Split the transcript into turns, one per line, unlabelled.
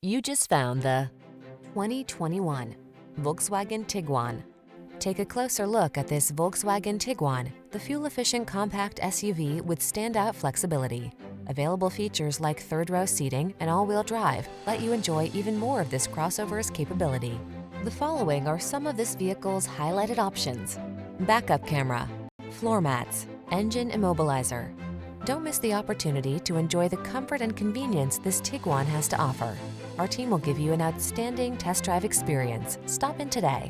You just found the 2021 Volkswagen Tiguan. Take a closer look at this Volkswagen Tiguan, the fuel-efficient compact SUV with standout flexibility. Available features like third-row seating and all-wheel drive let you enjoy even more of this crossover's capability. The following are some of this vehicle's highlighted options: backup camera, floor mats, engine immobilizer. Don't miss the opportunity to enjoy the comfort and convenience this Tiguan has to offer. Our team will give you an outstanding test drive experience. Stop in today.